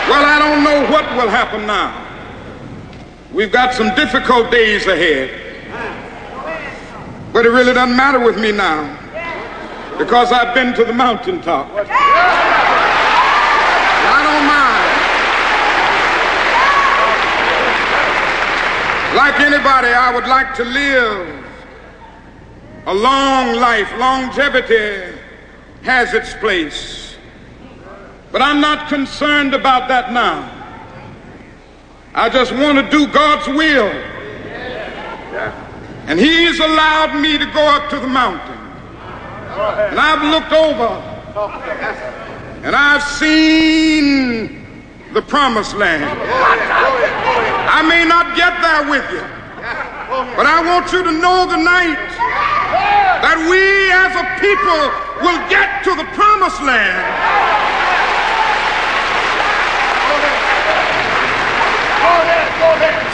Well, I don't know what will happen now. We've got some difficult days ahead. But it really doesn't matter with me now, because I've been to the mountaintop. I don't mind. Like anybody, I would like to live a long life. Longevity has its place. But I'm not concerned about that now. I just want to do God's will. And He's allowed me to go up to the mountain. And I've looked over and I've seen the promised land. I may not get there with you, but I want you to know tonight that we as a people will get to the promised land.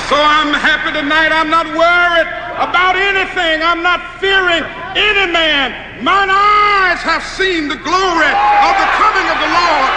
So I'm happy tonight. I'm not worried about anything. I'm not fearing any man. Mine eyes have seen the glory of the coming of the Lord.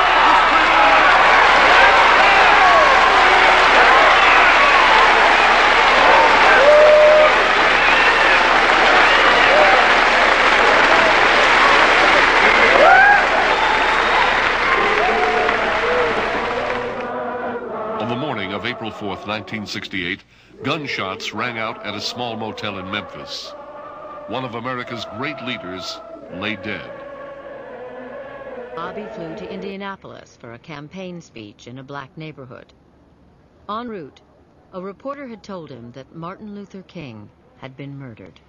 On the morning of April 4th, 1968, gunshots rang out at a small motel in Memphis. One of America's great leaders lay dead. Bobby flew to Indianapolis for a campaign speech in a black neighborhood. En route, a reporter had told him that Martin Luther King had been murdered.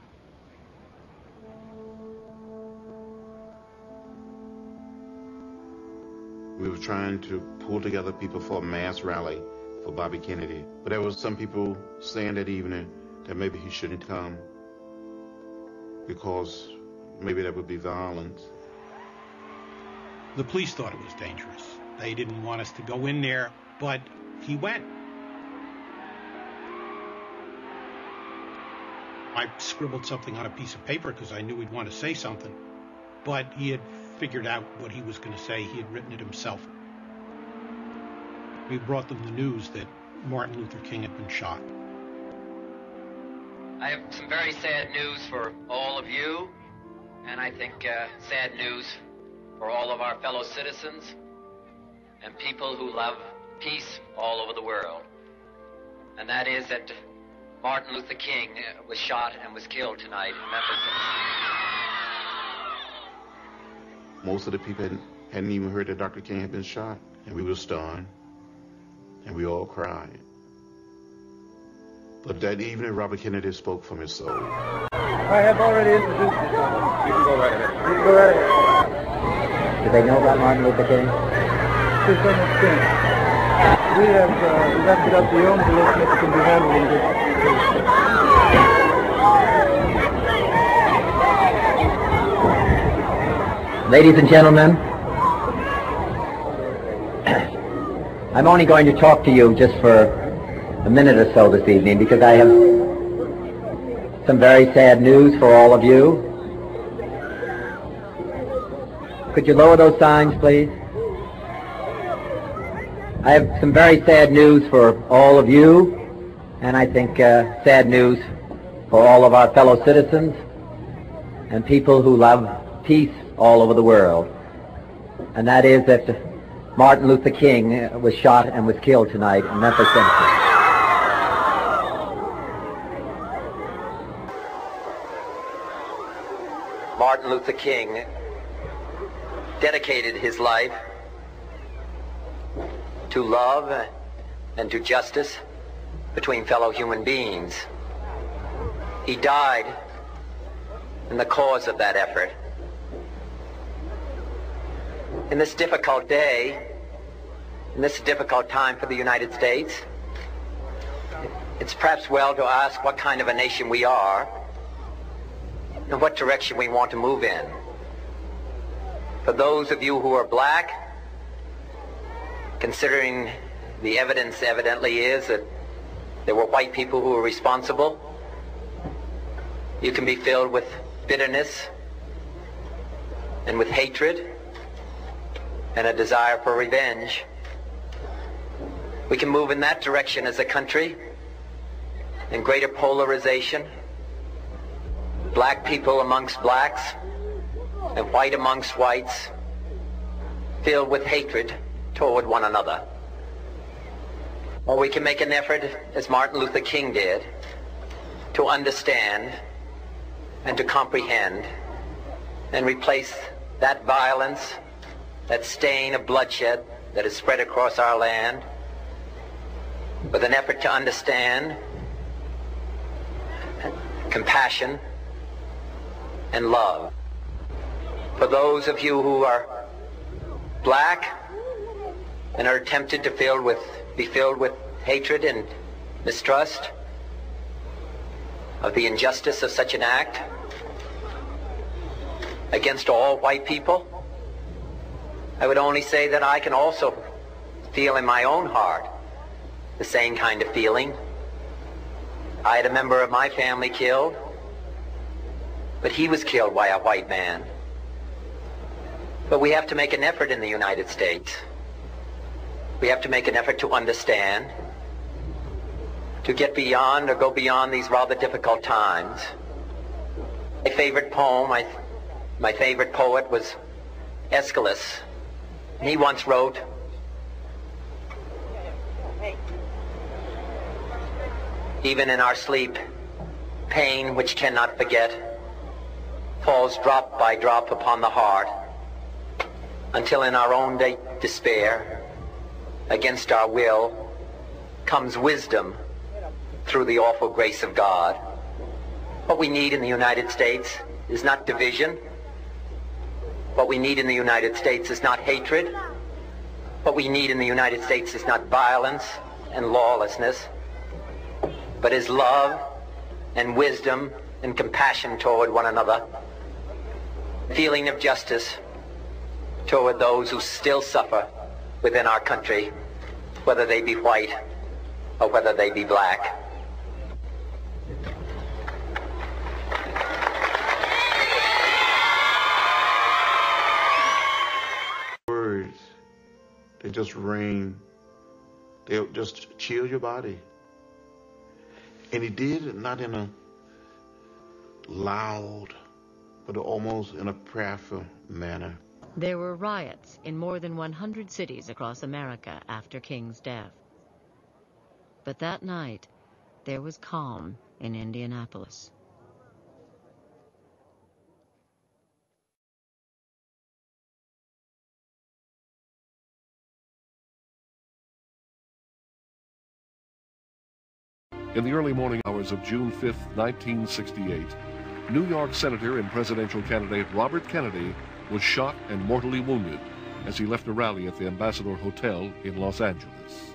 We were trying to pull together people for a mass rally for Bobby Kennedy. But there was some people saying that evening that maybe he shouldn't come because maybe there would be violence. The police thought it was dangerous. They didn't want us to go in there, but he went. I scribbled something on a piece of paper because I knew he'd want to say something, but he had figured out what he was going to say. He had written it himself. We brought them the news that Martin Luther King had been shot. I have some very sad news for all of you, and I think sad news for all of our fellow citizens and people who love peace all over the world. And that is that Martin Luther King was shot and was killed tonight in Memphis. Most of the people hadn't even heard that Dr. King had been shot, and we were stunned, and we all cried. But that evening, Robert Kennedy spoke from his soul. I have already introduced you. You can go right ahead. You can go right ahead. Do they know about Martin Luther King? To some extent. We have left it up to your own volition if it can be handled in this. Ladies and gentlemen, I'm only going to talk to you just for a minute or so this evening because I have some very sad news for all of you. Could you lower those signs, please? I have some very sad news for all of you, and I think sad news for all of our fellow citizens and people who love peace all over the world. And that is that Martin Luther King was shot and was killed tonight in Memphis, Tennessee. Martin Luther King dedicated his life to love and to justice between fellow human beings. He died in the cause of that effort. In this difficult day, in this difficult time for the United States, it's perhaps well to ask what kind of a nation we are and what direction we want to move in. For those of you who are black, considering the evidence evidently is that there were white people who were responsible, you can be filled with bitterness and with hatred and a desire for revenge. We can move in that direction as a country, in greater polarization, black people amongst blacks and white amongst whites, filled with hatred toward one another. Or we can make an effort, as Martin Luther King did, to understand and to comprehend and replace that violence, that stain of bloodshed that has spread across our land, with an effort to understand, compassion, and love. For those of you who are black and are tempted to be filled with hatred and mistrust of the injustice of such an act against all white people, I would only say that I can also feel in my own heart the same kind of feeling. I had a member of my family killed, but he was killed by a white man. But we have to make an effort in the United States. We have to make an effort to understand, to get beyond or go beyond these rather difficult times. My favorite poem, my favorite poet was Aeschylus. He once wrote, "Even in our sleep, pain which cannot forget falls drop by drop upon the heart, until in our own despair, against our will, comes wisdom through the awful grace of God." What we need in the United States is not division. What we need in the United States is not hatred. What we need in the United States is not violence and lawlessness, but is love and wisdom and compassion toward one another, feeling of justice toward those who still suffer within our country, whether they be white or whether they be black. Words, they just ring, they'll just chill your body. And he did it not in a loud, but almost in a prayerful manner. There were riots in more than 100 cities across America after King's death. But that night, there was calm in Indianapolis. In the early morning hours of June 5, 1968, New York Senator and presidential candidate Robert Kennedy was shot and mortally wounded as he left a rally at the Ambassador Hotel in Los Angeles.